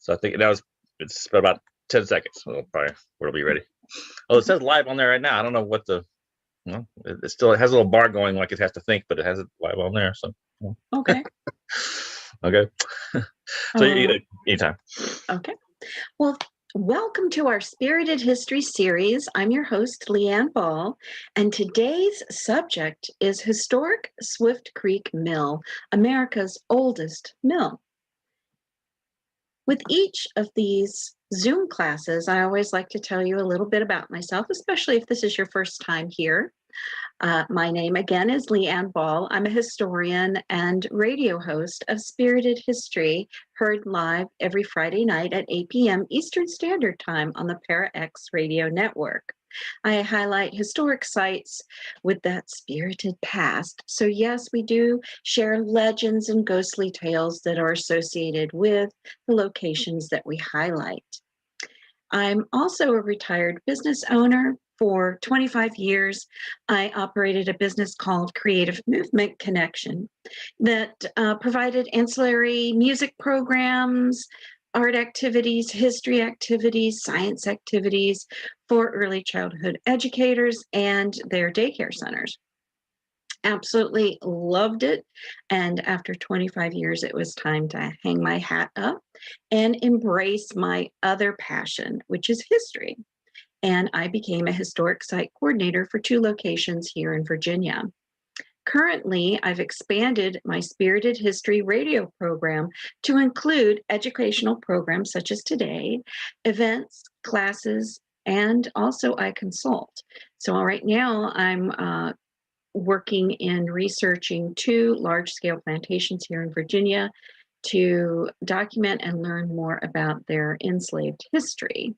So I think it's about 10 seconds. We'll be ready. Oh, it says live on there right now. I don't know what it still has a little bar going like it has to think, but it has it live on there. So Okay. okay. So anytime. Okay. Well, welcome to our Spirited History series. I'm your host, Leanne Ball, and today's subject is historic Swift Creek Mill, America's oldest mill. With each of these Zoom classes, I always like to tell you a little bit about myself, especially if this is your first time here. My name again is Leanne Ball. I'm a historian and radio host of Spirited History, heard live every Friday night at 8 p.m. Eastern Standard Time on the ParaX Radio Network. I highlight historic sites with that spirited past. So yes, we do share legends and ghostly tales that are associated with the locations that we highlight. I'm also a retired business owner. For 25 years, I operated a business called Creative Movement Connection that provided ancillary music programs, art activities, history activities, science activities for early childhood educators and their daycare centers. Absolutely loved it. And after 25 years, it was time to hang my hat up and embrace my other passion, which is history. And I became a historic site coordinator for 2 locations here in Virginia. Currently, I've expanded my Spirited History radio program to include educational programs such as today, events, classes, and also I consult. So right now I'm working in researching 2 large-scale plantations here in Virginia to document and learn more about their enslaved history.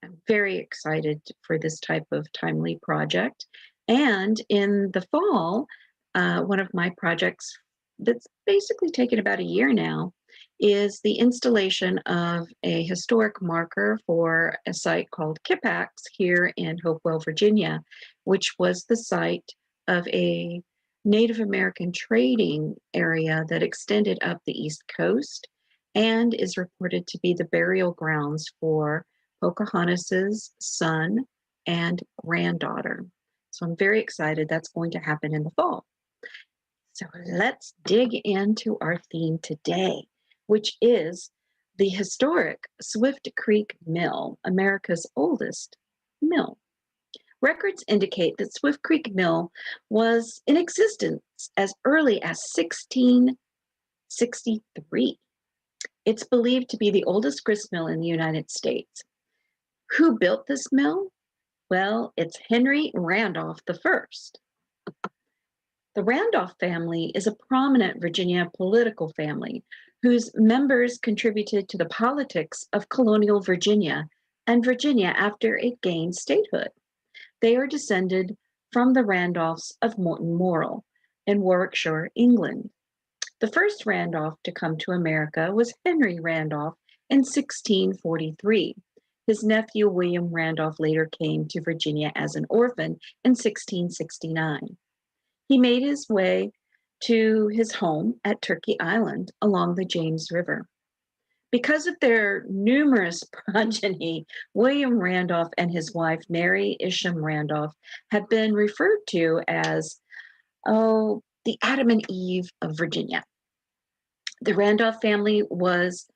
I'm very excited for this type of timely project. And in the fall, one of my projects that's basically taken about a year now is the installation of a historic marker for a site called Kipax here in Hopewell, Virginia, which was the site of a Native American trading area that extended up the East Coast and is reported to be the burial grounds for Pocahontas's son and granddaughter. So I'm very excited that's going to happen in the fall. So let's dig into our theme today, which is the historic Swift Creek Mill, America's oldest mill. Records indicate that Swift Creek Mill was in existence as early as 1663. It's believed to be the oldest grist mill in the United States. Who built this mill? Well, it's Henry Randolph I. The Randolph family is a prominent Virginia political family whose members contributed to the politics of colonial Virginia and Virginia after it gained statehood. They are descended from the Randolphs of Morton Morrell in Warwickshire, England. The first Randolph to come to America was Henry Randolph in 1643. His nephew William Randolph later came to Virginia as an orphan in 1669. He made his way to his home at Turkey Island along the James River. Because of their numerous progeny, William Randolph and his wife, Mary Isham Randolph, have been referred to as, the Adam and Eve of Virginia. The Randolph family was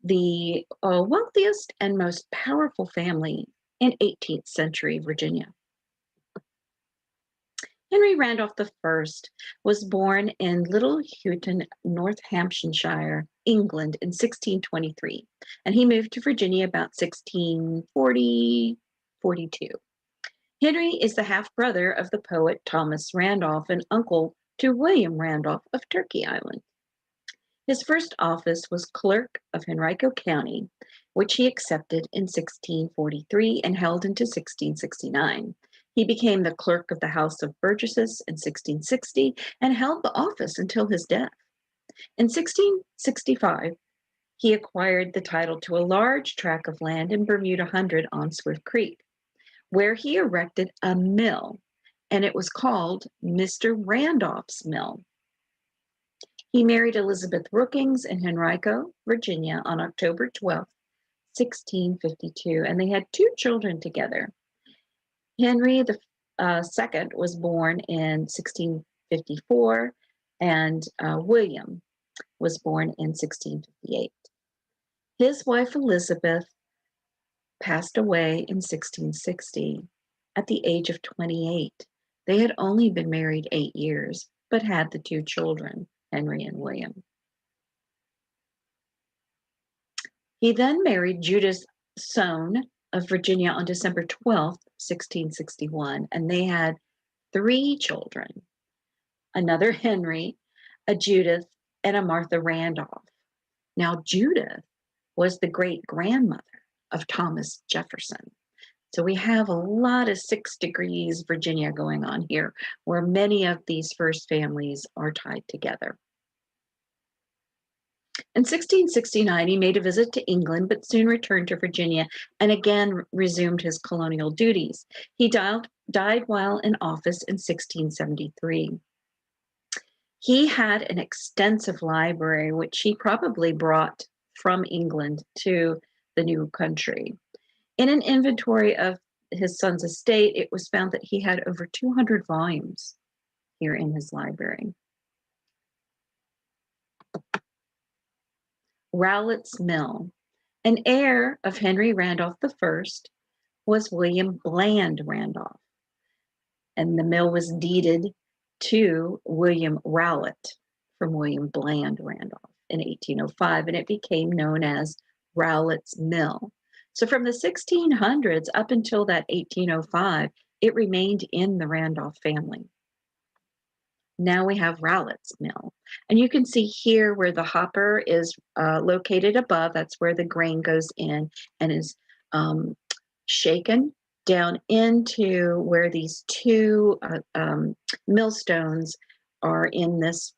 the wealthiest and most powerful family in 18th century Virginia. Henry Randolph I was born in Little Houghton, Northamptonshire, England in 1623, and he moved to Virginia about 1642. Henry is the half-brother of the poet Thomas Randolph and uncle to William Randolph of Turkey Island. His first office was clerk of Henrico County, which he accepted in 1643 and held until 1669. He became the clerk of the House of Burgesses in 1660 and held the office until his death. In 1665, he acquired the title to a large tract of land in Bermuda Hundred on Swift Creek, where he erected a mill, and it was called Mr. Randolph's Mill. He married Elizabeth Brookings in Henrico, Virginia on October 12th, 1652, and they had 2 children together. Henry the Second was born in 1654, and William was born in 1658. His wife Elizabeth passed away in 1660 at the age of 28. They had only been married 8 years, but had the 2 children, Henry and William. He then married Judith Soane of Virginia on December 12th, 1661, and they had 3 children, another Henry, a Judith, and a Martha Randolph. Now, Judith was the great-grandmother of Thomas Jefferson. So we have a lot of 6 degrees Virginia going on here, where many of these first families are tied together. In 1669, he made a visit to England, but soon returned to Virginia and again resumed his colonial duties. He died while in office in 1673. He had an extensive library, which he probably brought from England to the new country. In an inventory of his son's estate, it was found that he had over 200 volumes here in his library. Rowlett's Mill. An heir of Henry Randolph I was William Bland Randolph, and the mill was deeded to William Rowlett from William Bland Randolph in 1805, and it became known as Rowlett's Mill. So from the 1600s up until that 1805, it remained in the Randolph family. Now we have Rowlett's Mill. And you can see here where the hopper is located above. That's where the grain goes in and is shaken down into where these 2 millstones are in this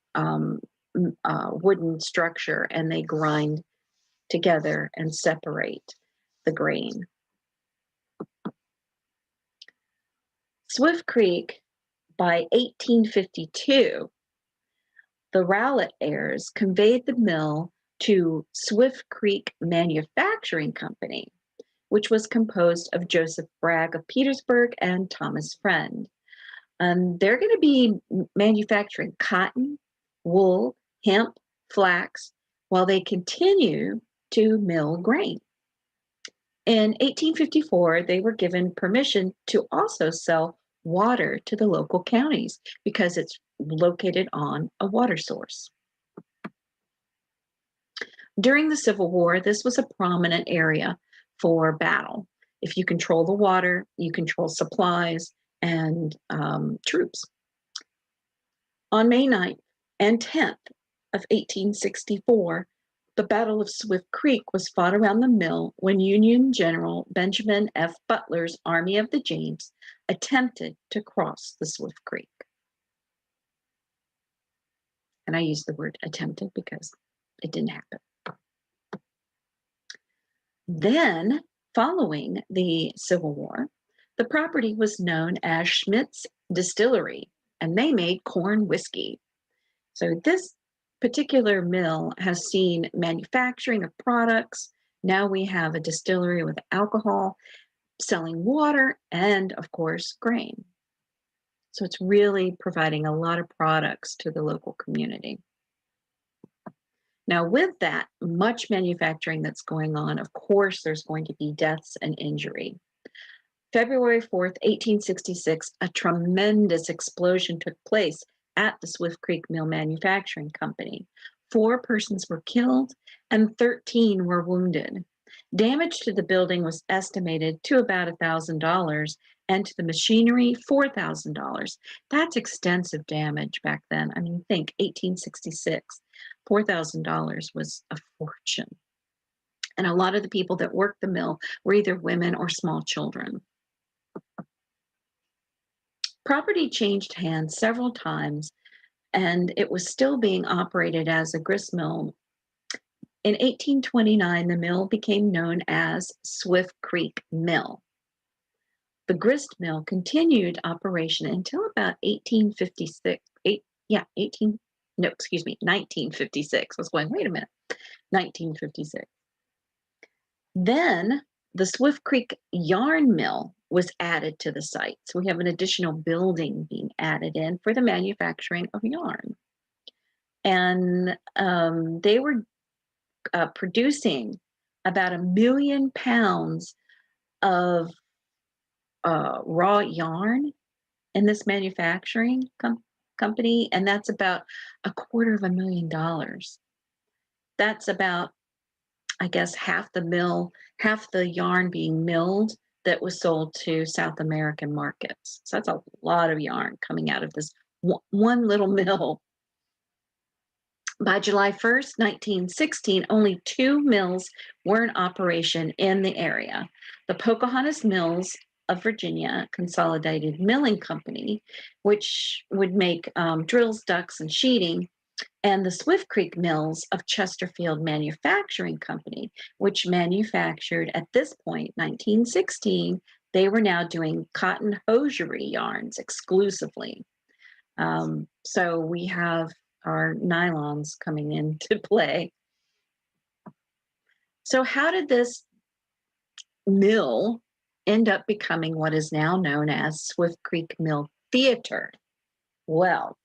wooden structure, and they grind together and separate the grain. Swift Creek, by 1852, the Rowlett heirs conveyed the mill to Swift Creek Manufacturing Company, which was composed of Joseph Bragg of Petersburg and Thomas Friend. They're going to be manufacturing cotton, wool, hemp, flax, while they continue to mill grain. In 1854, they were given permission to also sell water to the local counties because it's located on a water source. During the Civil War, this was a prominent area for battle. If you control the water, you control supplies and troops. On May 9th and 10th of 1864, the Battle of Swift Creek was fought around the mill when Union General Benjamin F. Butler's Army of the James attempted to cross the Swift Creek. And I use the word attempted because it didn't happen. Then, following the Civil War, the property was known as Schmidt's Distillery, and they made corn whiskey. So this particular mill has seen manufacturing of products. Now we have a distillery with alcohol, selling water, and of course, grain. So it's really providing a lot of products to the local community. Now, with that much manufacturing that's going on, of course, there's going to be deaths and injury. February 4th, 1866, a tremendous explosion took place at the Swift Creek Mill Manufacturing Company. 4 persons were killed and 13 were wounded. Damage to the building was estimated to about $1,000 and to the machinery, $4,000. That's extensive damage back then. I mean, think 1866, $4,000 was a fortune. And a lot of the people that worked the mill were either women or small children. Property changed hands several times, and it was still being operated as a grist mill. In 1829, the mill became known as Swift Creek Mill. The grist mill continued operation until about 1856, No, excuse me, 1956. I was going, wait a minute, 1956. Then the Swift Creek Yarn Mill was added to the site. So we have an additional building being added in for the manufacturing of yarn. And they were producing about 1 million pounds of raw yarn in this manufacturing company, and that's about $250,000. That's about, I guess, half the yarn being milled that was sold to South American markets. So that's a lot of yarn coming out of this one little mill. By July 1st, 1916, only 2 mills were in operation in the area. The Pocahontas Mills of Virginia Consolidated Milling Company, which would make drills, ducks, and sheeting, and the Swift Creek Mills of Chesterfield Manufacturing Company, which manufactured, at this point, 1916, they were now doing cotton hosiery yarns exclusively. So we have our nylons coming into play. So how did this mill end up becoming what is now known as Swift Creek Mill Theater? Well,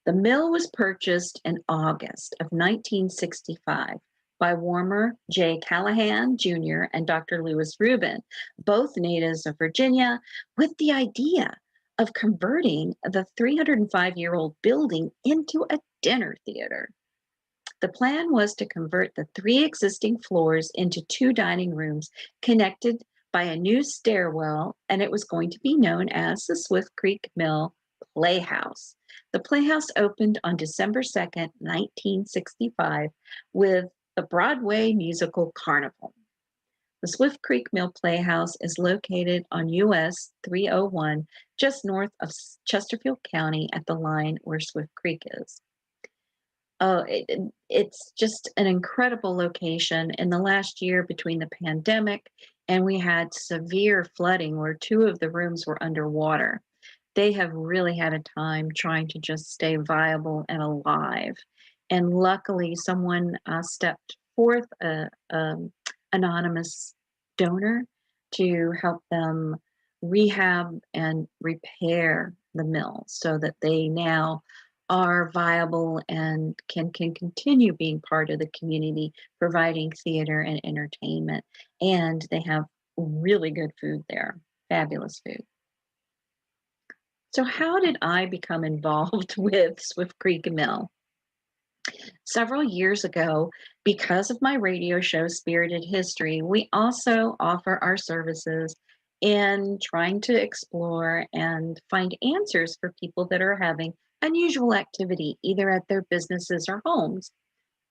the mill was purchased in August of 1965 by Warmer J. Callahan Jr. and Dr. Lewis Rubin, both natives of Virginia, with the idea of converting the 305-year-old building into a dinner theater. The plan was to convert the 3 existing floors into 2 dining rooms connected by a new stairwell, and it was going to be known as the Swift Creek Mill Playhouse. The Playhouse opened on December 2nd, 1965, with the Broadway musical Carnival. The Swift Creek Mill Playhouse is located on US 301, just north of Chesterfield County at the line where Swift Creek is. It's just an incredible location. In the last year, between the pandemic and we had severe flooding where 2 of the rooms were underwater, they have really had a time trying to just stay viable and alive. And luckily, someone stepped forth, anonymous donor, to help them rehab and repair the mill so that they now are viable and can continue being part of the community, providing theater and entertainment. And they have really good food there, fabulous food. So how did I become involved with Swift Creek Mill? Several years ago, because of my radio show, Spirited History, we also offer our services in trying to explore and find answers for people that are having unusual activity, either at their businesses or homes.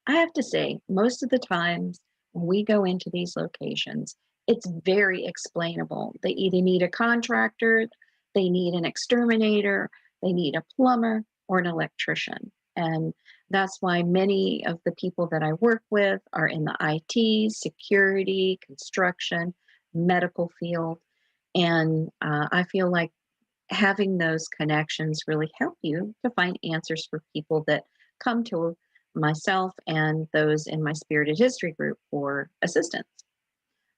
I have to say, most of the times when we go into these locations, it's very explainable. They either need a contractor, they need an exterminator, they need a plumber, or an electrician. And that's why many of the people that I work with are in the IT, security, construction, medical field. And I feel like having those connections really help you to find answers for people that come to myself and those in my Spirited History group for assistance.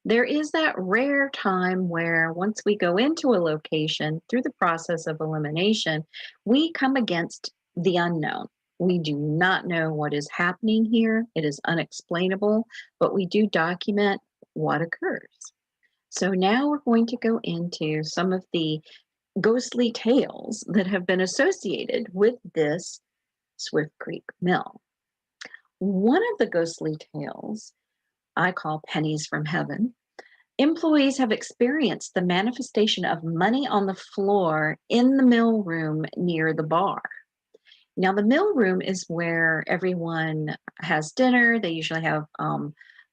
There is that rare time where once we go into a location through the process of elimination, we come against the unknown. We do not know what is happening here. It is unexplainable, but we do document what occurs. So now we're going to go into some of the ghostly tales that have been associated with this Swift Creek Mill. One of the ghostly tales I call Pennies from Heaven. Employees have experienced the manifestation of money on the floor in the mill room near the bar. Now, the mill room is where everyone has dinner. They usually have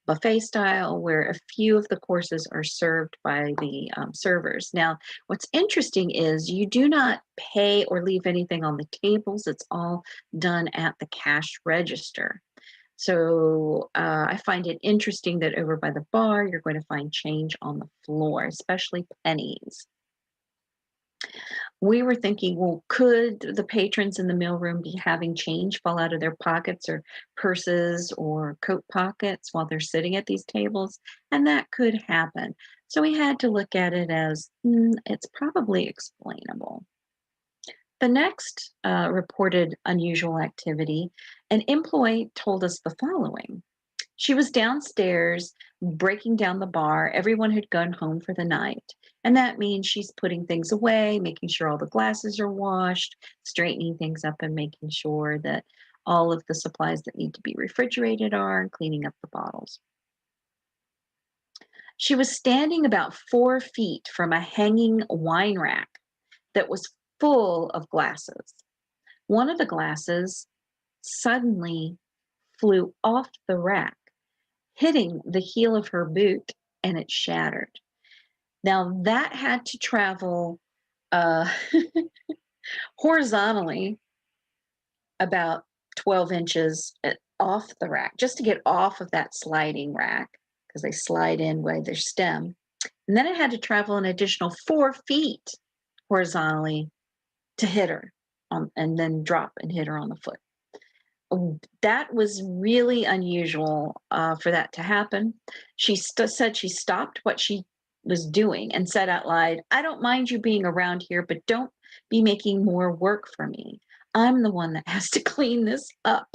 buffet style, where a few of the courses are served by the servers. Now, what's interesting is you do not pay or leave anything on the tables. It's all done at the cash register. So I find it interesting that over by the bar, you're going to find change on the floor, especially pennies. We were thinking, well, could the patrons in the mailroom be having change fall out of their pockets or purses or coat pockets while they're sitting at these tables? And that could happen. So we had to look at it as it's probably explainable. The next reported unusual activity, an employee told us the following. She was downstairs breaking down the bar. Everyone had gone home for the night. And that means she's putting things away, making sure all the glasses are washed, straightening things up, and making sure that all of the supplies that need to be refrigerated are, and cleaning up the bottles. She was standing about 4 feet from a hanging wine rack that was full of glasses. One of the glasses suddenly flew off the rack, hitting the heel of her boot, and it shattered. Now that had to travel uh, horizontally about 12 inches off the rack, just to get off of that sliding rack, because they slide in by their stem. And then it had to travel an additional 4 feet horizontally to hit her and then drop and hit her on the foot. That was really unusual for that to happen. She said she stopped what she was doing and said out loud, "I don't mind you being around here, but don't be making more work for me. I'm the one that has to clean this up."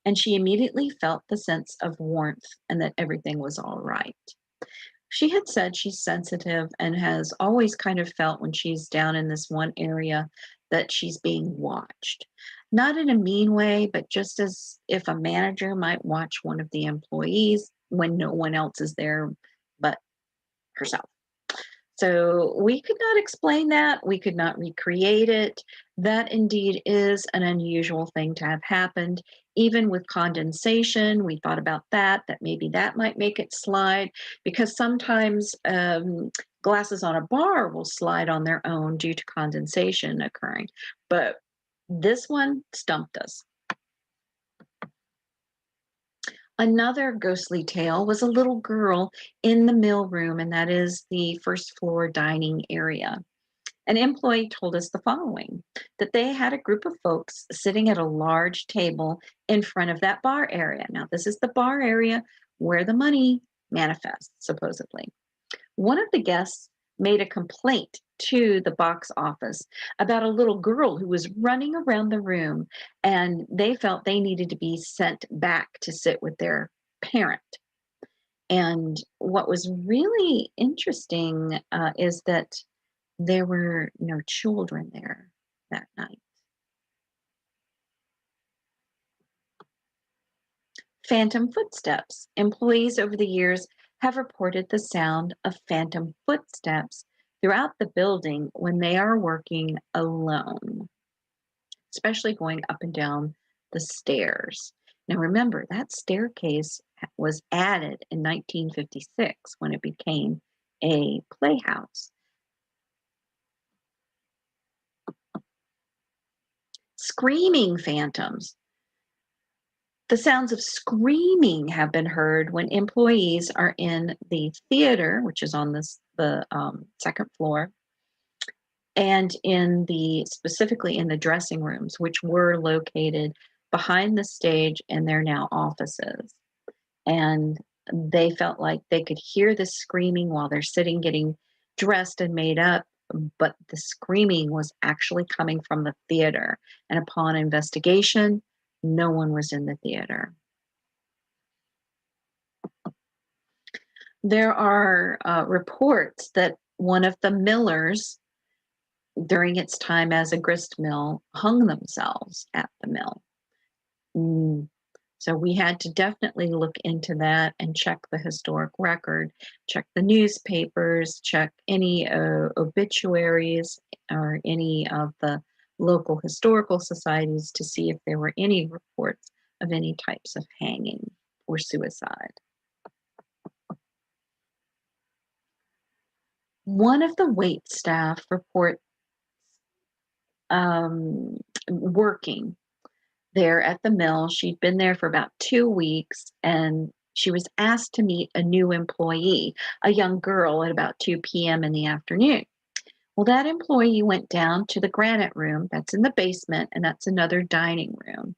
And she immediately felt the sense of warmth and that everything was all right. She had said she's sensitive and has always kind of felt when she's down in this one area that she's being watched. Not in a mean way, but just as if a manager might watch one of the employees when no one else is there but herself. So we could not explain that. We could not recreate it. That indeed is an unusual thing to have happened. Even with condensation, we thought about that maybe that might make it slide, because sometimes glasses on a bar will slide on their own due to condensation occurring. But this one stumped us. Another ghostly tale was a little girl in the mill room, and that is the first floor dining area. An employee told us the following, that they had a group of folks sitting at a large table in front of that bar area. Now, this is the bar area where the money manifests, supposedly. One of the guests made a complaint to the box office about a little girl who was running around the room, and they felt they needed to be sent back to sit with their parent. And what was really interesting is that there were no children there that night. Phantom footsteps. Employees over the years have reported the sound of phantom footsteps throughout the building when they are working alone, especially going up and down the stairs. Now remember, that staircase was added in 1956 when it became a playhouse. Screaming phantoms. The sounds of screaming have been heard when employees are in the theater, which is on the second floor, and specifically in the dressing rooms, which were located behind the stage, and they're now offices. And they felt like they could hear the screaming while they're sitting getting dressed and made up, but the screaming was actually coming from the theater. And upon investigation, no one was in the theater. There are reports that one of the millers, during its time as a grist mill, hung themselves at the mill. So we had to definitely look into that and check the historic record, check the newspapers, check any obituaries or any of the local historical societies to see if there were any reports of any types of hanging or suicide. One of the wait staff reports working there at the mill. She'd been there for about 2 weeks, and she was asked to meet a new employee, a young girl, at about 2 p.m. in the afternoon. Well, that employee went down to the granite room that's in the basement, and that's another dining room.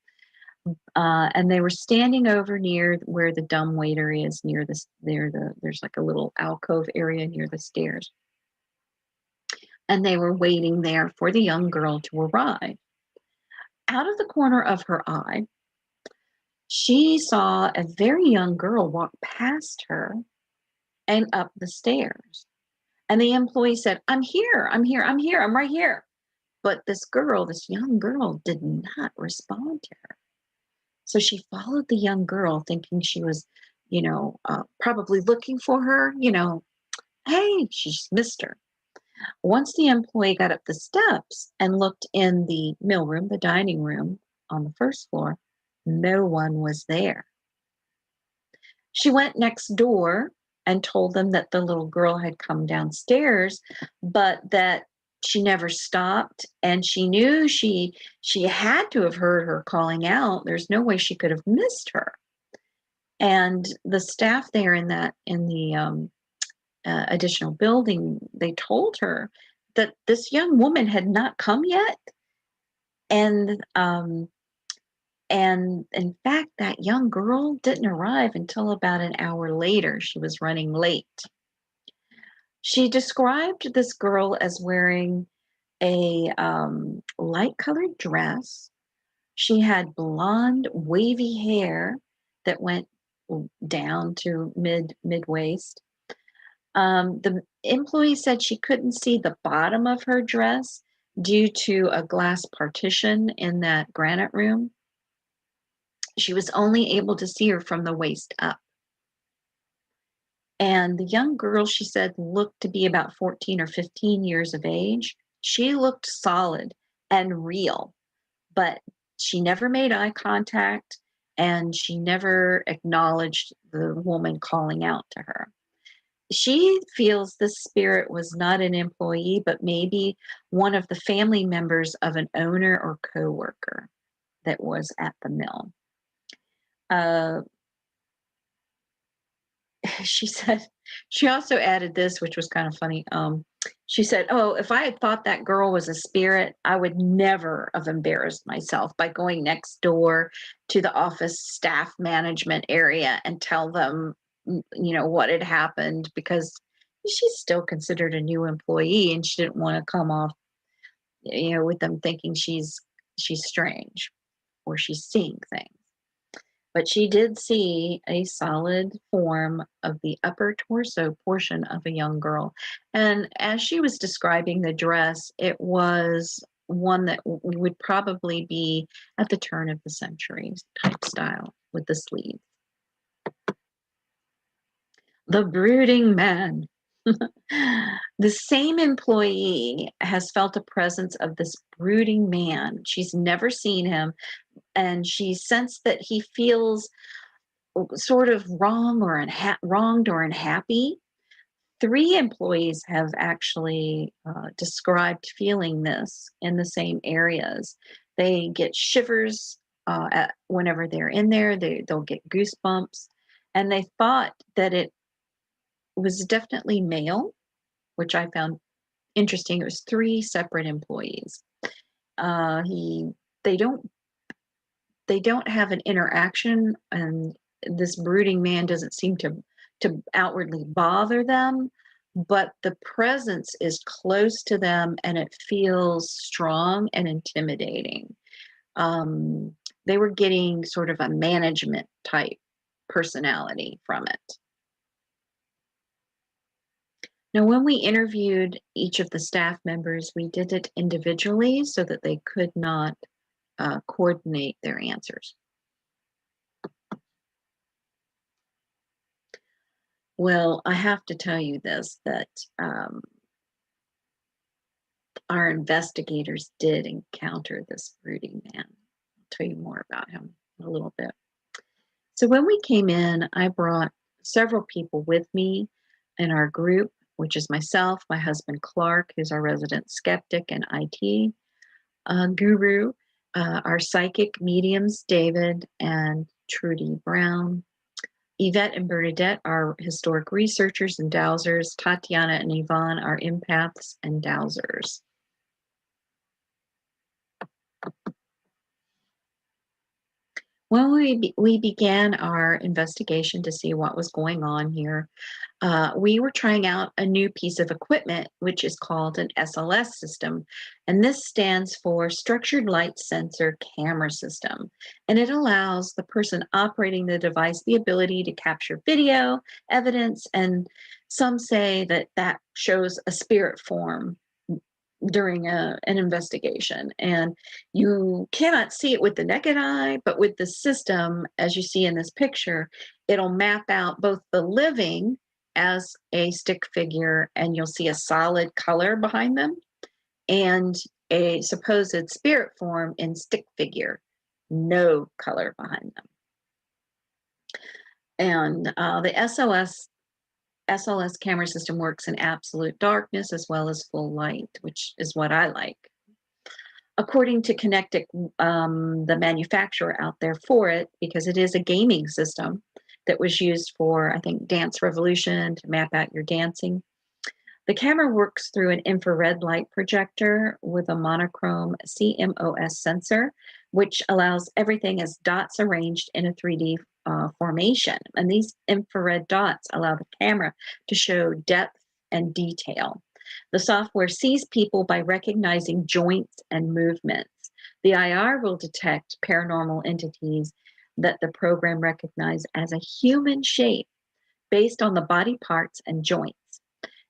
And they were standing over near where the dumbwaiter is, there's like a little alcove area near the stairs. And they were waiting there for the young girl to arrive. Out of the corner of her eye, she saw a very young girl walk past her and up the stairs. And the employee said, "I'm here, I'm here, I'm here, I'm right here." But this young girl, did not respond to her. So she followed the young girl, thinking she was, probably looking for her, hey, she just missed her. Once the employee got up the steps and looked in the meal room, the dining room on the first floor, no one was there. She went next door and told them that the little girl had come downstairs, but that she never stopped, and she knew she had to have heard her calling out. There's no way she could have missed her. And the staff there in the additional building, they told her that this young woman had not come yet, and in fact, that young girl didn't arrive until about an hour later. She was running late. She described this girl as wearing a light colored dress. She had blonde, wavy hair that went down to mid waist. The employee said she couldn't see the bottom of her dress due to a glass partition in that granite room. She was only able to see her from the waist up. And the young girl, she said, looked to be about 14 or 15 years of age. She looked solid and real, but she never made eye contact, and she never acknowledged the woman calling out to her. She feels this spirit was not an employee, but maybe one of the family members of an owner or coworker that was at the mill. She said, she also added this, which was kind of funny. She said, "Oh, if I had thought that girl was a spirit, I would never have embarrassed myself by going next door to the office staff management area and tell them, what had happened, because she's still considered a new employee and she didn't want to come off, with them thinking she's strange or she's seeing things." But she did see a solid form of the upper torso portion of a young girl. And as she was describing the dress, it was one that would probably be at the turn of the century type style with the sleeves. The brooding man. The same employee has felt a presence of this brooding man. She's never seen him, and she sensed that he feels sort of wronged or unhappy. 3 employees have actually described feeling this in the same areas. They get shivers whenever they're in there. They'll get goosebumps, and they thought that it was definitely male, which I found interesting. It was 3 separate employees. He they don't they don't have an interaction, and this brooding man doesn't seem to outwardly bother them, but the presence is close to them and it feels strong and intimidating. Um, they were getting sort of a management type personality from it. Now, when we interviewed each of the staff members, we did it individually so that they could not coordinate their answers. Well, I have to tell you this, that our investigators did encounter this brooding man. I'll tell you more about him in a little bit. So when we came in, I brought several people with me in our group, which is myself, my husband Clark, who's our resident skeptic and IT guru, our psychic mediums, David and Trudy Brown, Yvette and Bernadette are historic researchers and dowsers. Tatiana and Yvonne are empaths and dowsers. When we began our investigation to see what was going on here, we were trying out a new piece of equipment, which is called an SLS system. And this stands for Structured Light Sensor Camera System. And it allows the person operating the device the ability to capture video, evidence, and some say that that shows a spirit form during an investigation. And you cannot see it with the naked eye, but with the system, as you see in this picture, it'll map out both the living as a stick figure, and you'll see a solid color behind them, and a supposed spirit form in stick figure, no color behind them. And the SLS camera system works in absolute darkness as well as full light, which is what I like. According to Connectic, the manufacturer out there for it, because it is a gaming system that was used for, I think, Dance Revolution to map out your dancing. The camera works through an infrared light projector with a monochrome CMOS sensor, which allows everything as dots arranged in a 3D formation. And these infrared dots allow the camera to show depth and detail. The software sees people by recognizing joints and movements. The IR will detect paranormal entities that the program recognizes as a human shape based on the body parts and joints.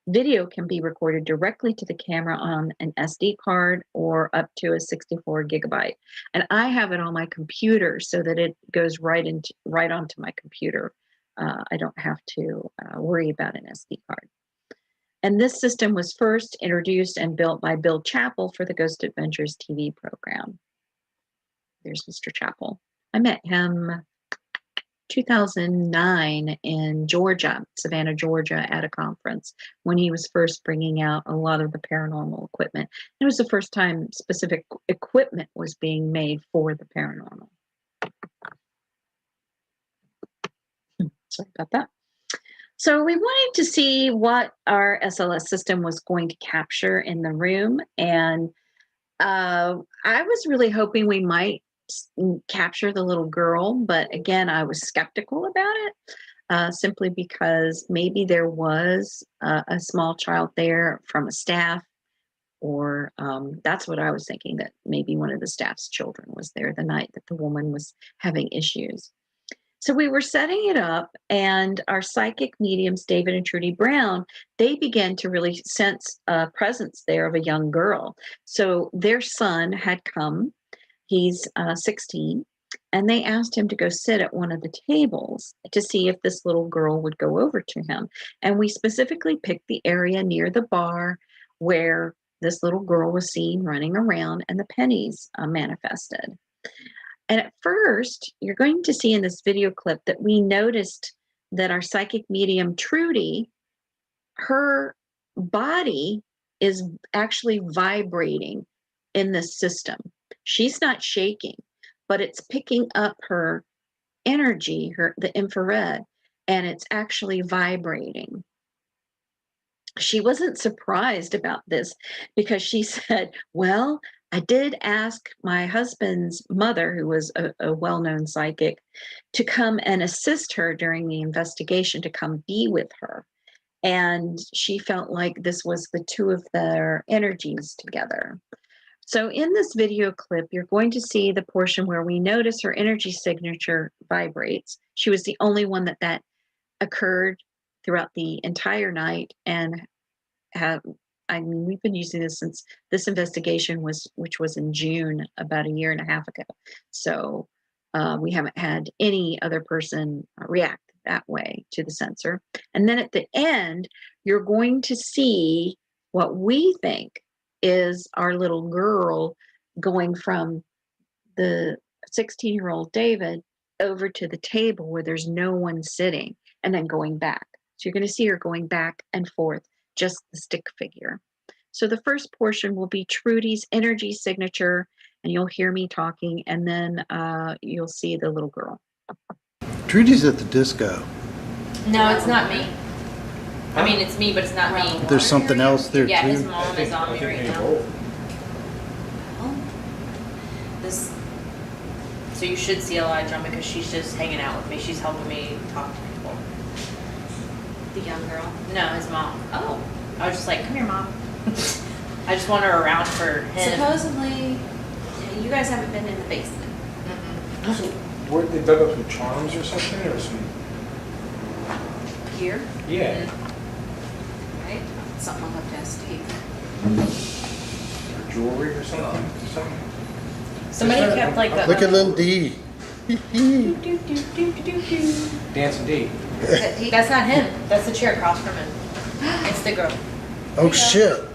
Video can be recorded directly to the camera on an SD card or up to a 64 gigabyte. And I have it on my computer so that it goes right onto my computer. I don't have to worry about an SD card. And this system was first introduced and built by Bill Chappell for the Ghost Adventures TV program. There's Mr. Chappell. I met him 2009 in Georgia, Savannah, Georgia, at a conference when he was first bringing out a lot of the paranormal equipment. It was the first time specific equipment was being made for the paranormal. Sorry about that. So we wanted to see what our SLS system was going to capture in the room. And I was really hoping we might capture the little girl, but again, I was skeptical about it, simply because maybe there was a small child there from a staff, or that's what I was thinking, that maybe one of the staff's children was there the night that the woman was having issues. So we were setting it up, and our psychic mediums, David and Trudy Brown, they began to really sense a presence there of a young girl. So their son had come. He's 16, and they asked him to go sit at one of the tables to see if this little girl would go over to him. And we specifically picked the area near the bar where this little girl was seen running around and the pennies manifested. And at first, you're going to see in this video clip that we noticed that our psychic medium, Trudy, her body is actually vibrating in this system. She's not shaking, but it's picking up her energy, the infrared, and it's actually vibrating. She wasn't surprised about this because she said, well, I did ask my husband's mother, who was a well-known psychic, to come and assist her during the investigation, to come be with her. And she felt like this was the two of their energies together. So in this video clip, you're going to see the portion where we notice her energy signature vibrates. She was the only one that occurred throughout the entire night, and we've been using this since this investigation which was in June, about a year and a half ago. So we haven't had any other person react that way to the sensor. And then at the end, you're going to see what we think is our little girl going from the 16-year-old David over to the table where there's no one sitting, and then going back. So you're going to see her going back and forth, just the stick figure. So the first portion will be Trudy's energy signature, and you'll hear me talking, and then you'll see the little girl. Trudy's at the disco. No, it's not me. I mean, it's me, but it's not me. There's something else there Yeah, his too. mom is on me right now. Oh. This. So you should see Elijah because she's just hanging out with me. She's helping me talk to people. The young girl. No, his mom. Oh. I was just like, come here, mom. I just want her around for him. Supposedly, you guys haven't been in the basement. Mm-mm. So, were they dug up some charms or something, or some? Here, Yeah. right? Something I'll have to ask Steve. Or jewelry or something? Somebody kept like a. Look at little D. Dancing D. That's not him. That's the chair across from him. It's the girl. Oh shit.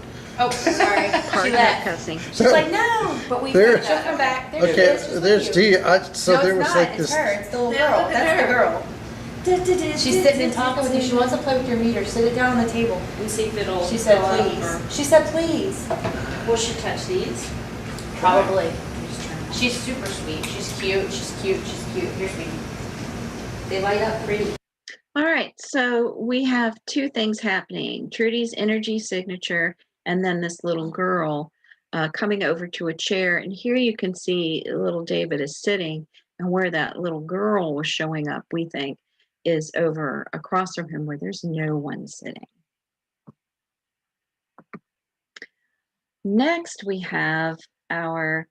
Oh, sorry. She Hard left. cussing. She's like, no. But we There. She'll come back. There she Okay, is. She's with there's you. D. So No, there it's was not. like It's this. her. It's the little Yeah, girl. look at That's the her. girl. She's sitting and talking with you. She wants to play with your meter. Sit it down on the table. We see if it'll. She said, go up please. or- She said, please. Will she touch these? Probably. She's super sweet. She's cute. She's cute. She's cute. Here's me. They light up pretty. All right, so we have two things happening. Trudy's energy signature and then this little girl coming over to a chair. And here you can see little David is sitting, and where that little girl was showing up, we think, is over across from him where there's no one sitting. Next, we have our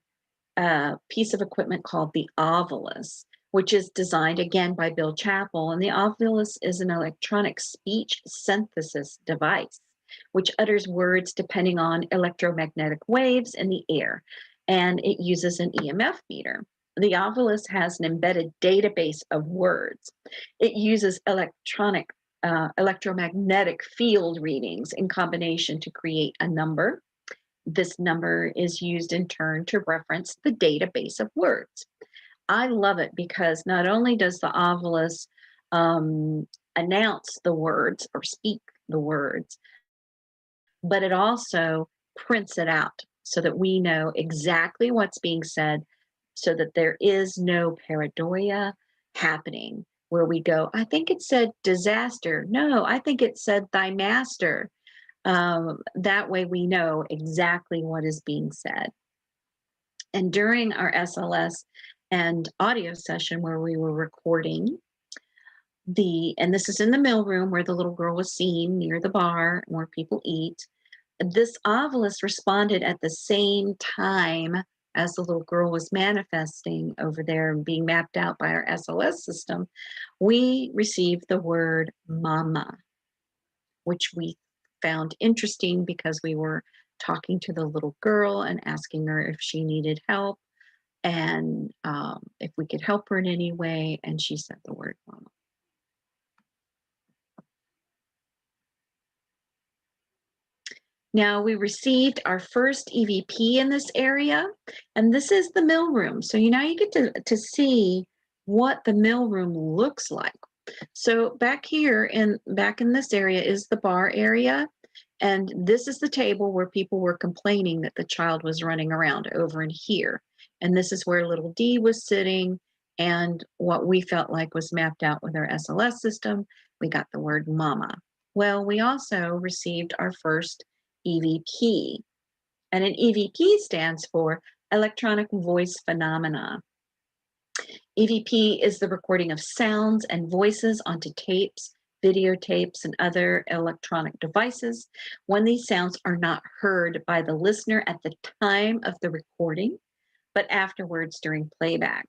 piece of equipment called the Ovilus, which is designed again by Bill Chappell. And the Ovilus is an electronic speech synthesis device, which utters words depending on electromagnetic waves in the air. And it uses an EMF meter. The Ovilus has an embedded database of words. It uses electromagnetic field readings in combination to create a number. This number is used in turn to reference the database of words. I love it because not only does the Ovilus announce the words or speak the words, but it also prints it out so that we know exactly what's being said, so that there is no pareidoia happening where we go, I think it said disaster. No, I think it said thy master. That way we know exactly what is being said. And during our SLS and audio session where we were recording and this is in the mill room where the little girl was seen near the bar where people eat, this Ovilus responded at the same time as the little girl was manifesting over there and being mapped out by our SLS system. We received the word mama, which we found interesting because we were talking to the little girl and asking her if she needed help and if we could help her in any way, and she said the word mama. Now we received our first EVP in this area, and this is the mill room. So now you get to see what the mill room looks like. So back in this area is the bar area, and this is the table where people were complaining that the child was running around over in here. And this is where little D was sitting, and what we felt like was mapped out with our SLS system. We got the word mama. Well, we also received our first EVP, and an EVP stands for electronic voice phenomena. EVP is the recording of sounds and voices onto tapes, videotapes, and other electronic devices when these sounds are not heard by the listener at the time of the recording, but afterwards during playback.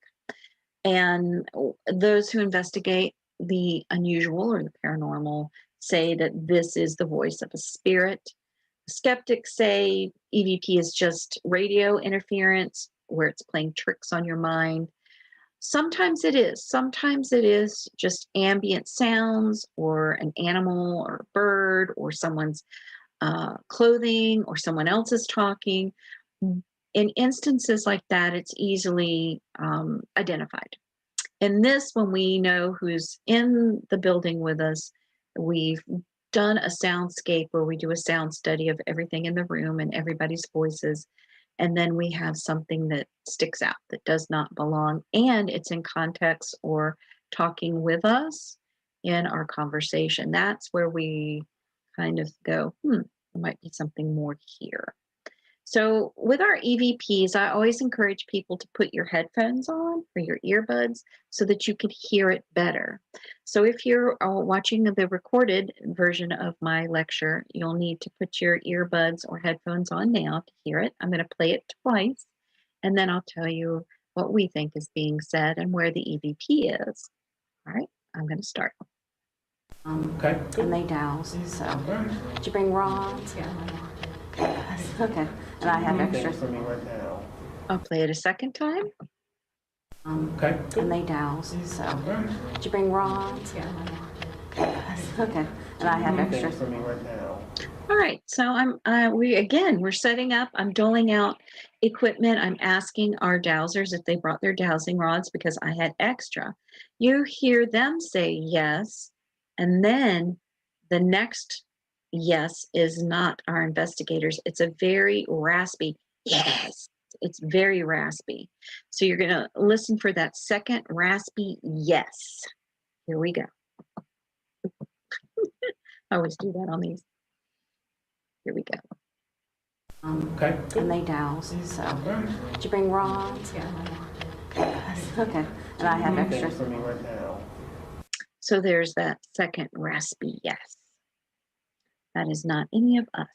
And those who investigate the unusual or the paranormal say that this is the voice of a spirit. Skeptics say EVP is just radio interference where it's playing tricks on your mind. Sometimes it is. Sometimes it is just ambient sounds or an animal or a bird or someone's clothing or someone else is talking. In instances like that, it's easily identified. In this, when we know who's in the building with us, we've done a soundscape where we do a sound study of everything in the room and everybody's voices. And then we have something that sticks out that does not belong, and it's in context or talking with us in our conversation. That's where we kind of go, there might be something more here. So with our EVPs, I always encourage people to put your headphones on or your earbuds so that you can hear it better. So if you're watching the recorded version of my lecture, you'll need to put your earbuds or headphones on now to hear it. I'm going to play it twice, and then I'll tell you what we think is being said and where the EVP is. All right, I'm going to start. Okay. And they douse. So, did you bring rods? Yeah. Okay. And I have extras. For me right now. I'll play it a second time. Okay. And they douse. So, did you bring rods? Yeah. Okay. And I have extras. For me right now. All right, so we're setting up. I'm doling out equipment. I'm asking our dowsers if they brought their dowsing rods because I had extra. You hear them say yes, and then the next yes is not our investigators. It's a very raspy yes. It's very raspy. So you're going to listen for that second raspy yes. Here we go. I always do that on these. Here we go. Okay. And they douse. So, did you bring rods? Yeah. Okay. And I have extras. For me right now. So there's that second raspy yes. That is not any of us.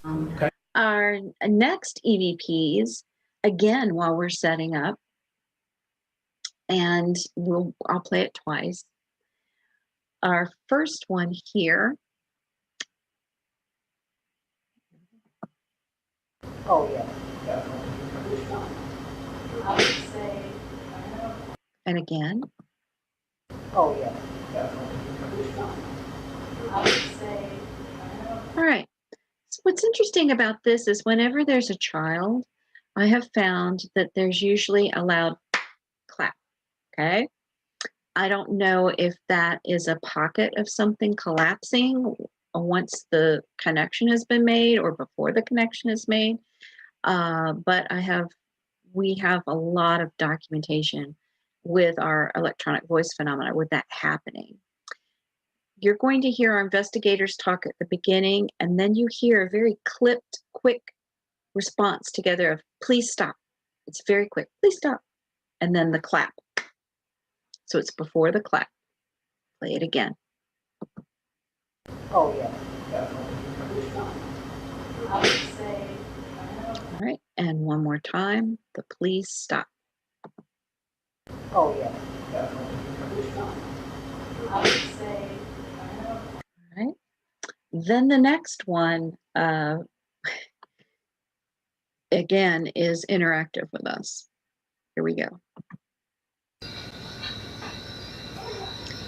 Okay. Our next EVPs, again, while we're setting up, and I'll play it twice. Our first one here. Oh, yeah, definitely. I would say, And again. oh, yeah, definitely. I would say, All right. So what's interesting about this is whenever there's a child, I have found that there's usually a loud clap. Okay. I don't know if that is a pocket of something collapsing once the connection has been made or before the connection is made. But we have a lot of documentation with our electronic voice phenomena with that happening. You're going to hear our investigators talk at the beginning, and then you hear a very clipped, quick response together of, please stop. It's very quick, please stop. And then the clap. So it's before the clap. Play it again. oh, yeah, definitely. I would say, All right, and one more time, the please stop. oh, yeah, definitely. I would say, All right. Then the next one, again, is interactive with us. Here we go.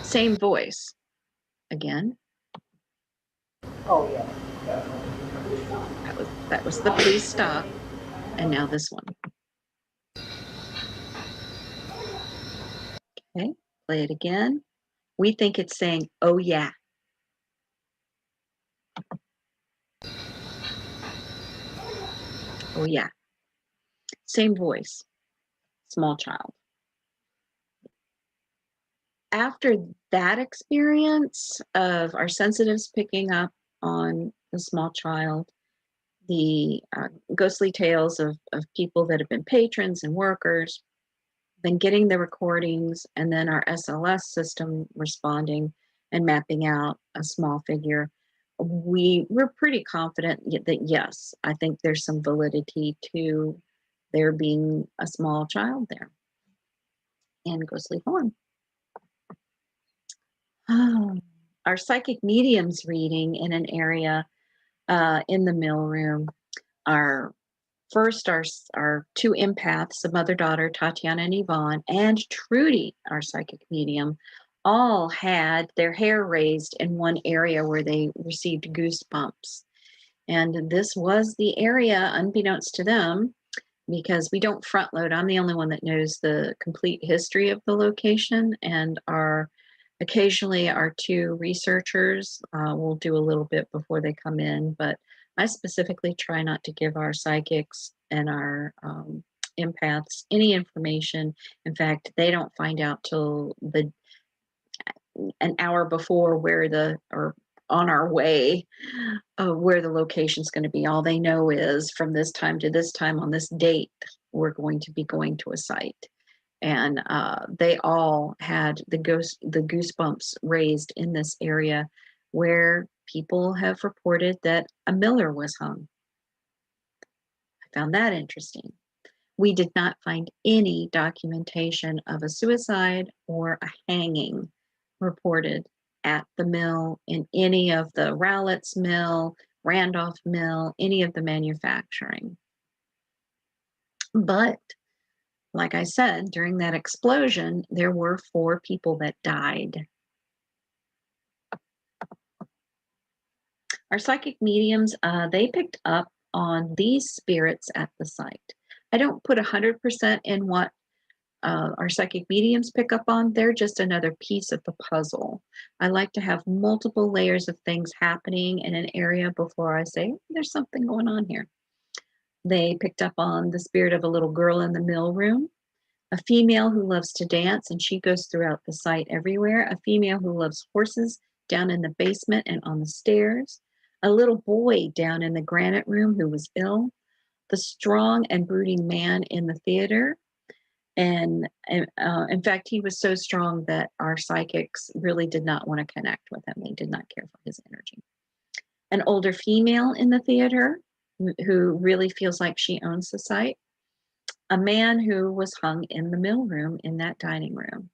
Same voice. Again, oh, yeah, definitely. that was the please stop. And now this one. Okay, play it again. We think it's saying, oh yeah. Oh yeah. Same voice, small child. After that experience of our sensitives picking up on the small child, the ghostly tales of people that have been patrons and workers, then getting the recordings, and then our SLS system responding and mapping out a small figure, we're pretty confident that yes, I think there's some validity to there being a small child there in ghostly form. Our psychic mediums reading in an area in the mill room are first our two empaths, a mother-daughter, Tatiana and Yvonne, and Trudy, our psychic medium, all had their hair raised in one area where they received goosebumps. And this was the area, unbeknownst to them, because we don't front load. I'm the only one that knows the complete history of the location, and occasionally our two researchers will do a little bit before they come in, but I specifically try not to give our psychics and our empaths any information. In fact, they don't find out till an hour before or on our way where the location's going to be. All they know is from this time to this time on this date, we're going to be going to a site. And they all had the goosebumps raised in this area where people have reported that a miller was hung. I found that interesting. We did not find any documentation of a suicide or a hanging reported at the mill, in any of the Rowlett's mill, Randolph mill, any of the manufacturing. But like I said, during that explosion, there were 4 people that died. Our psychic mediums, they picked up on these spirits at the site. I don't put 100% in what our psychic mediums pick up on. They're just another piece of the puzzle. I like to have multiple layers of things happening in an area before I say, there's something going on here. They picked up on the spirit of a little girl in the mill room, a female who loves to dance, and she goes throughout the site everywhere, a female who loves horses down in the basement and on the stairs, a little boy down in the granite room who was ill, the strong and brooding man in the theater. And in fact, he was so strong that our psychics really did not want to connect with him. They did not care for his energy. An older female in the theater who really feels like she owns the site. A man who was hung in the mill room in that dining room.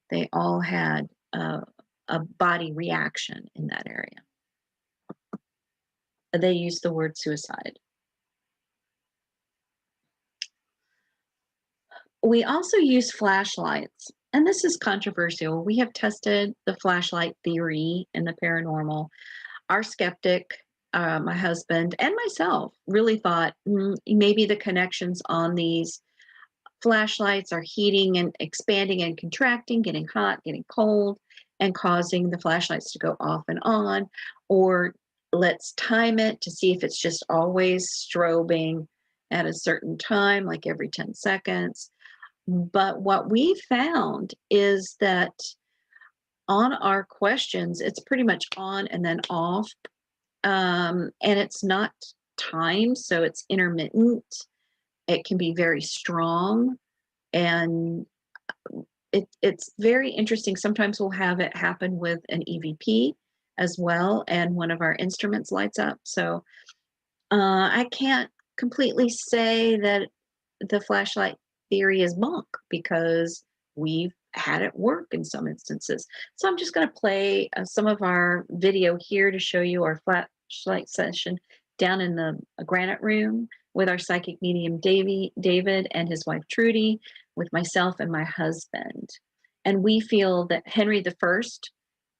They all had a body reaction in that area. They used the word suicide. We also use flashlights, and this is controversial. We have tested the flashlight theory in the paranormal. Our skeptic, my husband, and myself really thought maybe the connections on these flashlights are heating and expanding and contracting, getting hot, getting cold, and causing the flashlights to go off and on, or let's time it to see if it's just always strobing at a certain time, like every 10 seconds. But what we found is that on our questions, it's pretty much on and then off. And it's not timed, so it's intermittent. It can be very strong. And it's very interesting. Sometimes we'll have it happen with an EVP as well, and one of our instruments lights up. So I can't completely say that the flashlight theory is bunk, because we've had it work in some instances. So I'm just going to play some of our video here to show you our flashlight session down in the granite room with our psychic medium David and his wife Trudy, with myself and my husband. And we feel that Henry I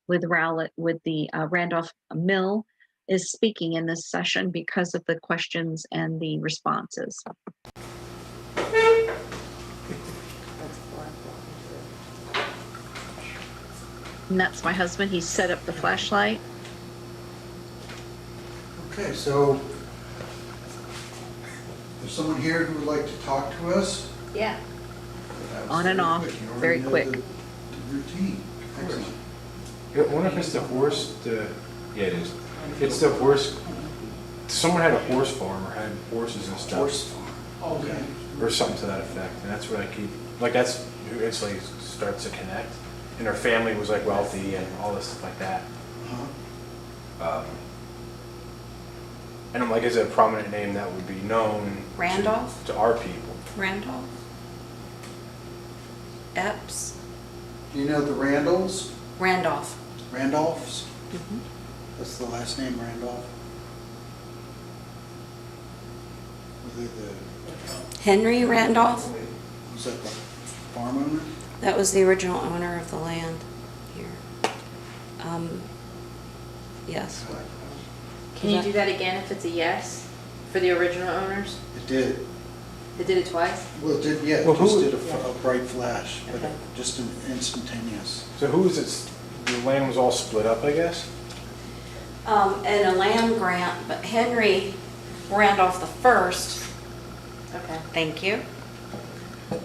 with Rowlett, with the Randolph Mill, is speaking in this session because of the questions and the responses. And that's my husband. He set up the flashlight. Okay, so there's someone here who would like to talk to us? Yeah. That was On and off, quick. You already very know quick. the routine. Excellent. I wonder if it's the horse, yeah, it is. It's the horse, someone had a horse farm or had horses and stuff. Horse farm. Okay. Or something to that effect, and that's what I keep, like that's who instantly starts to connect. And her family was like wealthy and all this stuff like that. Uh-huh. And I'm like, is it a prominent name that would be known Randolph? to our people? Randolph? Epps? Do you know the Randalls? Randolph. Randolphs? Mhm. That's the last name, Randolph? Were they the, Henry Randolph? was that the farm owner? That was the original owner of the land here. Yes. Can you do that again if it's a yes for the original owners? It did. They did it twice? Well, it did, yeah, it Well, just who- did a bright flash, but Okay. just an instantaneous. So who is it? The land was all split up, I guess? And a land grant, but Henry Randolph the First, Okay. thank you,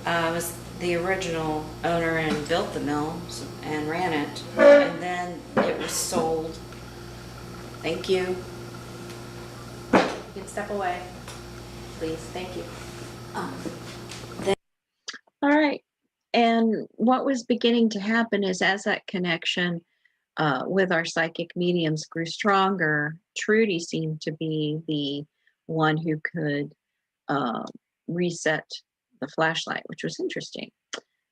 was the original owner and built the mill and ran it. And then it was sold. Thank you. You can step away, please. Thank you. All right. And what was beginning to happen is as that connection with our psychic mediums grew stronger, Trudy seemed to be the one who could reset the flashlight, which was interesting.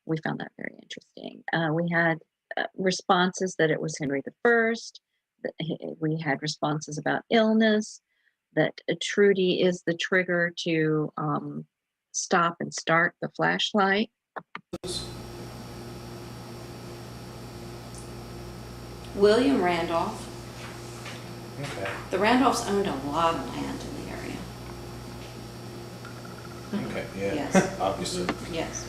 We found that very interesting. We had responses that it was Henry I. We had responses about illness, that Trudy is the trigger to stop and start the flashlight. William Randolph. Okay. The Randolphs owned a lot of land in the area. Okay. Yeah. Yes. Obviously. Yes.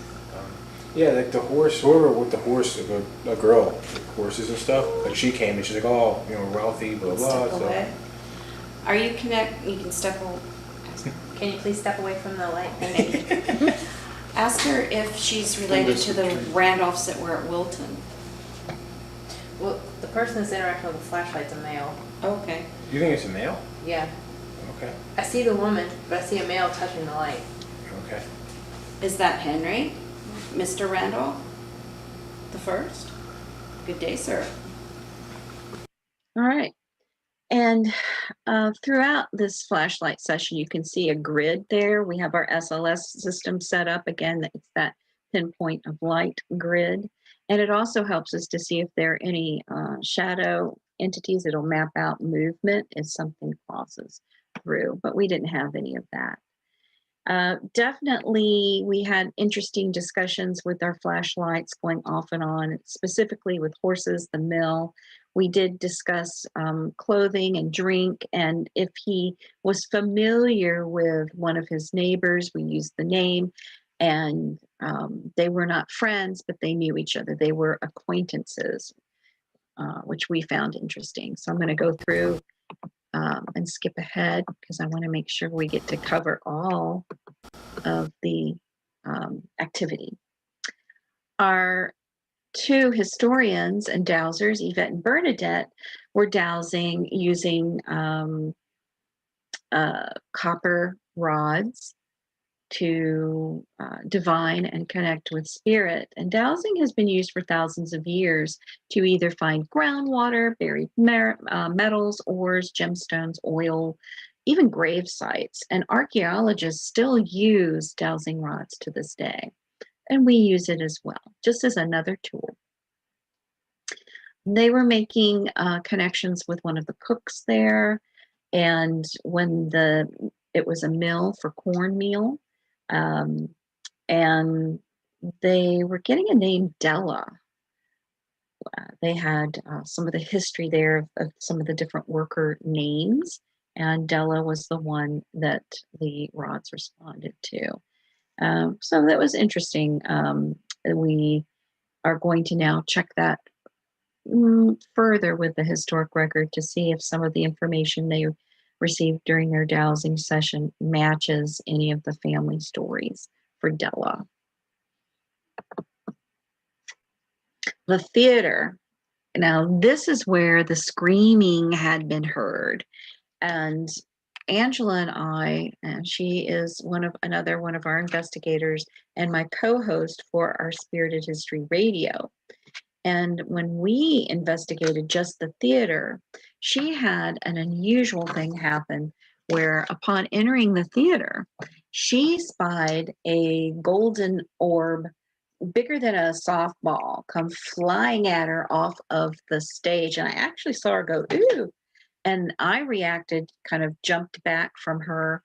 Yeah, like the horse, whoever with the horse, a girl, with horses and stuff. Like she came and she's like, oh, wealthy, blah blah. Step away. Are you connect? You can step away. Can you please step away from the light? Ask her if she's related to the Randolphs that were at Wilton. Well, the person that's interacting with the flashlight's a male. Okay. You think it's a male? Yeah. Okay. I see the woman, but I see a male touching the light. Okay. Is that Henry? Mr. Randolph? The first? Good day, sir. All right. And throughout this flashlight session, you can see a grid there. We have our SLS system set up. Again, it's that pinpoint of light grid. And it also helps us to see if there are any shadow entities. It'll map out movement if something crosses through, but we didn't have any of that. Definitely, we had interesting discussions with our flashlights going off and on, specifically with horses, the mill. We did discuss clothing and drink, and if he was familiar with one of his neighbors, we used the name, and they were not friends, but they knew each other. They were acquaintances, which we found interesting. So I'm going to go through and skip ahead because I want to make sure we get to cover all of the activity. Our two historians and dowsers, Yvette and Bernadette, were dowsing using copper rods to divine and connect with spirit. And dowsing has been used for thousands of years to either find groundwater, buried metals, ores, gemstones, oil, even grave sites. And archaeologists still use dowsing rods to this day. And we use it as well, just as another tool. They were making connections with one of the cooks there. And when it was a mill for cornmeal, and they were getting a name Della. They had some of the history there of some of the different worker names, and Della was the one that the rods responded to. So that was interesting. We are going to now check that further with the historic record to see if some of the information they received during their dowsing session matches any of the family stories for Della. The theater. Now, this is where the screaming had been heard. And Angela and I, and she is another one of our investigators and my co-host for our Spirited History Radio. And when we investigated just the theater, she had an unusual thing happen where upon entering the theater, she spied a golden orb bigger than a softball come flying at her off of the stage. And I actually saw her go, ooh. And I reacted, kind of jumped back from her.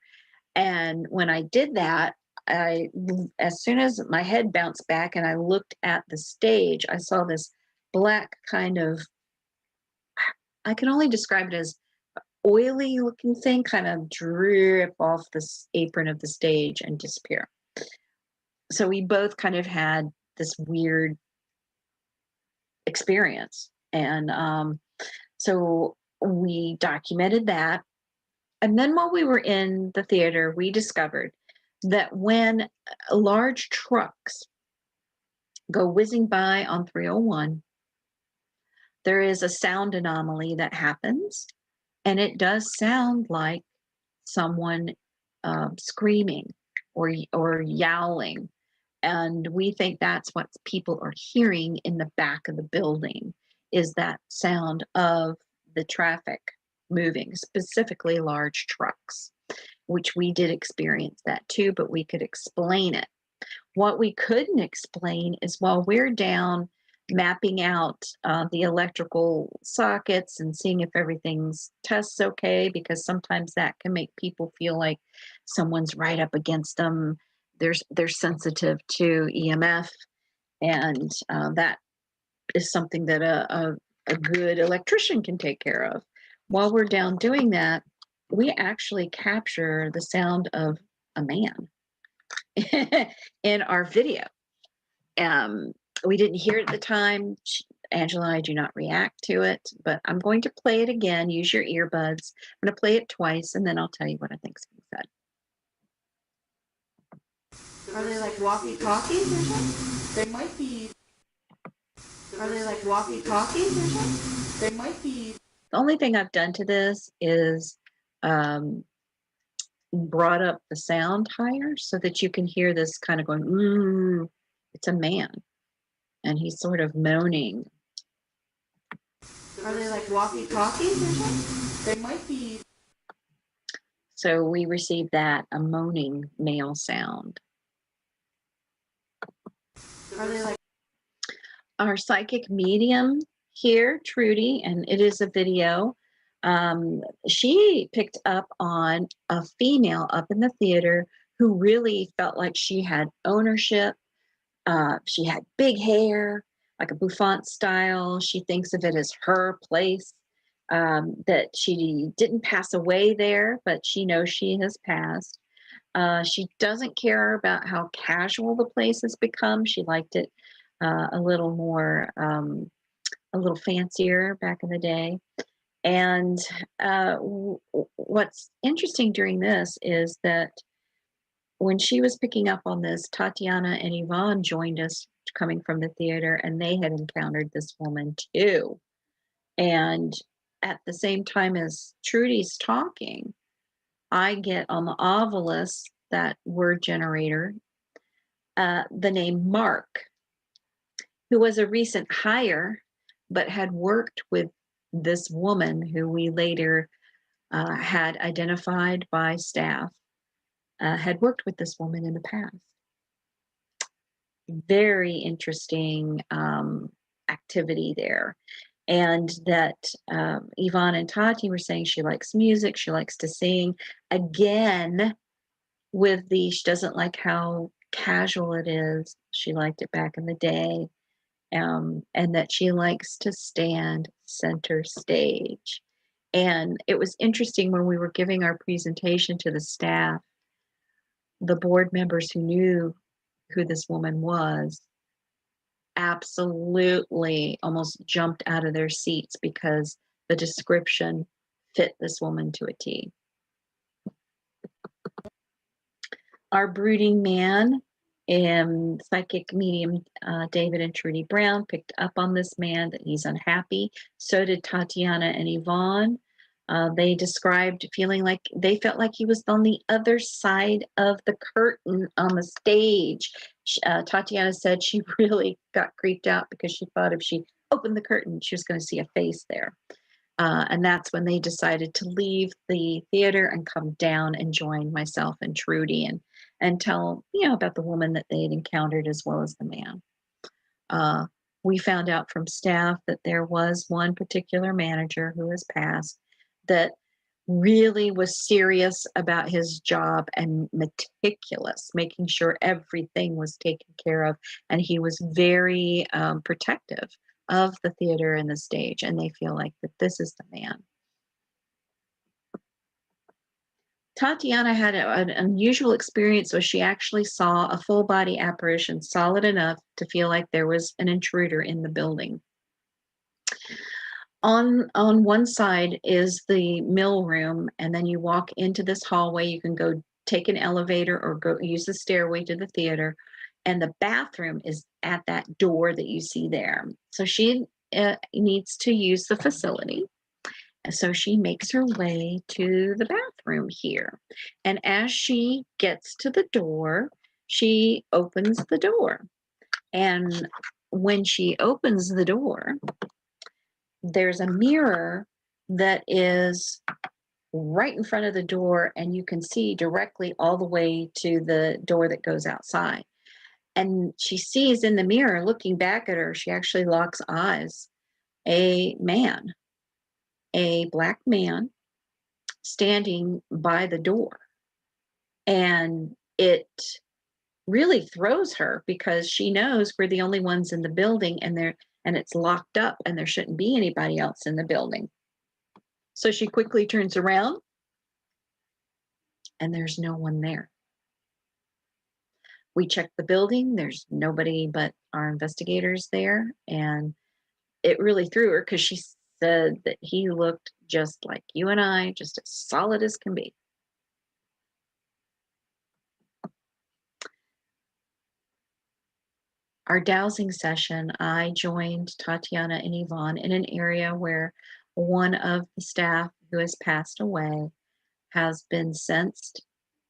And when I did that, as soon as my head bounced back and I looked at the stage, I saw this black kind of, I can only describe it as oily looking thing, kind of drip off this apron of the stage and disappear. So we both kind of had this weird experience. And so we documented that. And then while we were in the theater, we discovered that when large trucks go whizzing by on 301, there is a sound anomaly that happens, and it does sound like someone screaming or yowling. And we think that's what people are hearing in the back of the building, is that sound of the traffic moving, specifically large trucks, which we did experience that too, but we could explain it. What we couldn't explain is while we're down mapping out the electrical sockets and seeing if everything's tests okay, because sometimes that can make people feel like someone's right up against them. They're sensitive to EMF, and that is something that a good electrician can take care of. While we're down doing that, we actually capture the sound of a man in our video. We didn't hear it at the time. Angela and I do not react to it, but I'm going to play it again. Use your earbuds. I'm going to play it twice, and then I'll tell you what I think's being said. Are they like walkie-talkies or something? They might be. Are they like walkie-talkies or something? They might be. The only thing I've done to this is brought up the sound higher so that you can hear this kind of going, ooh, it's a man. And he's sort of moaning. Are they like walkie-talkies or something? They might be. So we received that, a moaning male sound. Are they like. Our psychic medium here, Trudy, and it is a video, she picked up on a female up in the theater who really felt like she had ownership. She had big hair, like a bouffant style. She thinks of it as her place, that she didn't pass away there, but she knows she has passed. She doesn't care about how casual the place has become. She liked it a little more, a little fancier back in the day. And what's interesting during this is that when she was picking up on this, Tatiana and Yvonne joined us coming from the theater, and they had encountered this woman too. And at the same time as Trudy's talking, I get on the Ovilus, that word generator, the name Mark, who was a recent hire, but had worked with this woman who we later had identified by staff, had worked with this woman in the past. Very interesting activity there. And that Yvonne and Tati were saying she likes music, she likes to sing. Again, with the, she doesn't like how casual it is. She liked it back in the day. And that she likes to stand center stage. And it was interesting when we were giving our presentation to the staff, the board members who knew who this woman was absolutely almost jumped out of their seats because the description fit this woman to a T. Our brooding man, psychic medium David and Trudy Brown picked up on this man, that he's unhappy. So did Tatiana and Yvonne. They described feeling like they felt like he was on the other side of the curtain on the stage. Tatiana said she really got creeped out because she thought if she opened the curtain, she was going to see a face there. And that's when they decided to leave the theater and come down and join myself and Trudy and tell, about the woman that they had encountered as well as the man. We found out from staff that there was one particular manager who has passed that really was serious about his job and meticulous, making sure everything was taken care of. And he was very protective of the theater and the stage, and they feel like that this is the man. Tatiana had an unusual experience where she actually saw a full body apparition solid enough to feel like there was an intruder in the building. On one side is the mill room, and then you walk into this hallway. You can go take an elevator or go use the stairway to the theater, and the bathroom is at that door that you see there. So she needs to use the facility. And so she makes her way to the bathroom here. And as she gets to the door, she opens the door. And when she opens the door, there's a mirror that is right in front of the door, and you can see directly all the way to the door that goes outside. And she sees in the mirror, looking back at her, she actually locks eyes, a man, a black man standing by the door. And it really throws her because she knows we're the only ones in the building, and it's locked up and there shouldn't be anybody else in the building. So she quickly turns around and there's no one there. We checked the building, there's nobody but our investigators there, and it really threw her because she said that he looked just like you and I, just as solid as can be. Our dowsing session, I joined Tatiana and Yvonne in an area where one of the staff who has passed away has been sensed,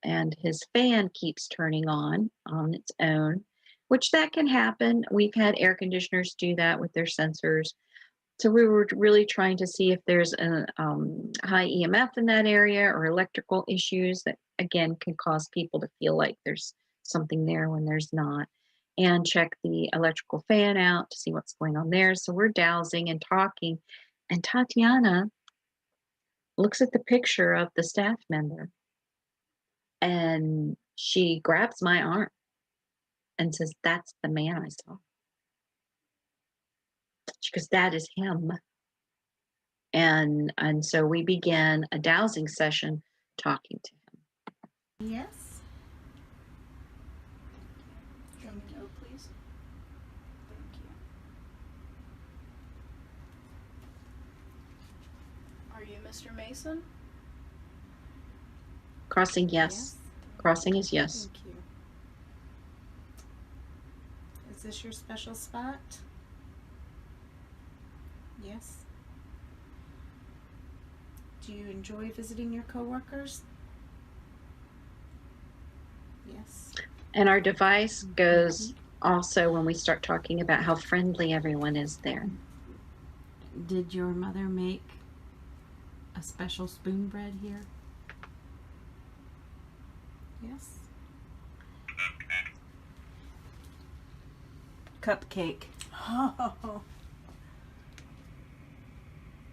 and his fan keeps turning on its own, which that can happen. We've had air conditioners do that with their sensors. So we were really trying to see if there's a high EMF in that area or electrical issues that, again, can cause people to feel like there's something there when there's not, and check the electrical fan out to see what's going on there. So we're dowsing and talking, and Tatiana looks at the picture of the staff member, and she grabs my arm and says, "That's the man I saw." She goes, "That is him." And so we began a dowsing session talking to him. Yes. Show me no, please. Thank you. Are you Mr. Mason? Crossing, yes. Crossing is yes. Thank you. Is this your special spot? Yes. Do you enjoy visiting your coworkers? Yes. And our device goes also when we start talking about how friendly everyone is there. Did your mother make a special spoon bread here? Yes. Cupcake. Oh.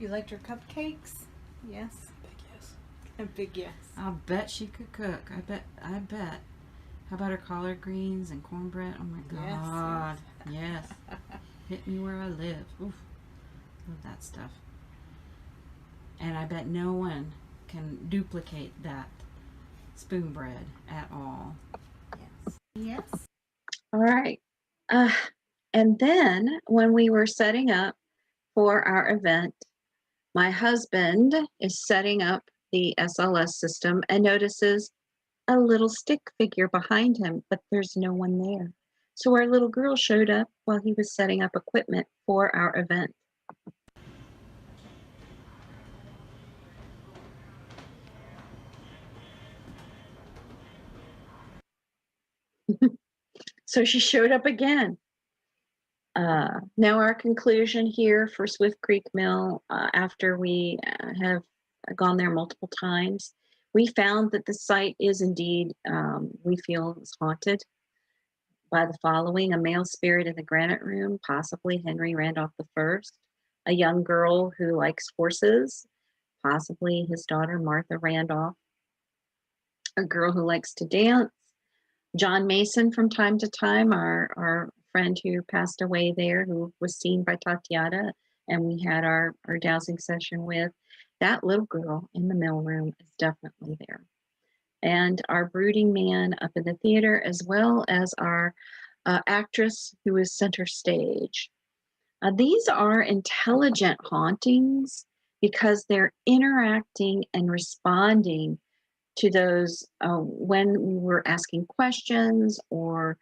You liked her cupcakes? Yes. Big yes. A big yes. I'll bet she could cook. I bet. How about her collard greens and cornbread? Oh my God. Yes. Hit me where I live. Oof. Love that stuff. And I bet no one can duplicate that spoon bread at all. Yes. Yes. All right. And then when we were setting up for our event, my husband is setting up the SLS system and notices a little stick figure behind him, but there's no one there. So our little girl showed up while he was setting up equipment for our event. So she showed up again. Now our conclusion here for Swift Creek Mill, after we have gone there multiple times, we found that the site is indeed, we feel, is haunted by the following: a male spirit in the granite room, possibly Henry Randolph I, a young girl who likes horses, possibly his daughter Martha Randolph, a girl who likes to dance, John Mason from time to time, our friend who passed away there, who was seen by Tatiana, and we had our dowsing session with. That little girl in the mill room is definitely there. And our brooding man up in the theater, as well as our actress who is center stage. These are intelligent hauntings because they're interacting and responding to those when we were asking questions or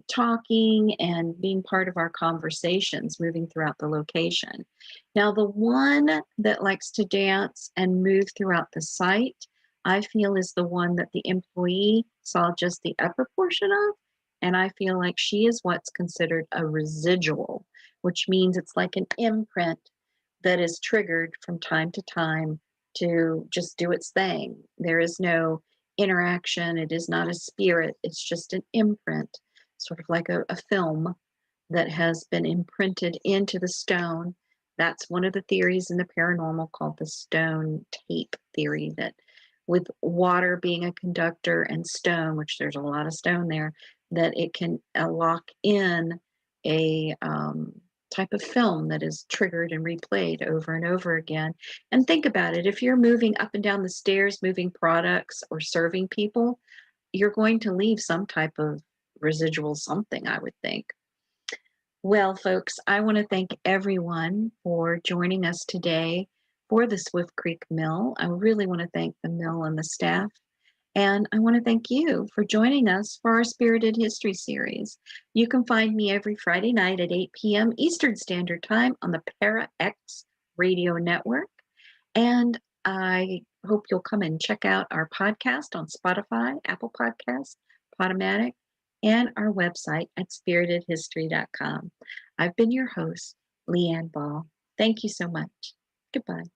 talking and being part of our conversations moving throughout the location. Now, the one that likes to dance and move throughout the site, I feel is the one that the employee saw just the upper portion of, and I feel like she is what's considered a residual, which means it's like an imprint that is triggered from time to time to just do its thing. There is no interaction. It is not a spirit. It's just an imprint, sort of like a film that has been imprinted into the stone. That's one of the theories in the paranormal called the stone tape theory, that with water being a conductor and stone, which there's a lot of stone there, that it can lock in a type of film that is triggered and replayed over and over again. And think about it, if you're moving up and down the stairs, moving products or serving people, you're going to leave some type of residual something, I would think. Well, folks, I want to thank everyone for joining us today for the Swift Creek Mill. I really want to thank the mill and the staff. And I want to thank you for joining us for our Spirited History series. You can find me every Friday night at 8 p.m. Eastern Standard Time on the Para X Radio Network. And I hope you'll come and check out our podcast on Spotify, Apple Podcasts, Podomatic, and our website at spiritedhistory.com. I've been your host, Leanne Ball. Thank you so much. Goodbye.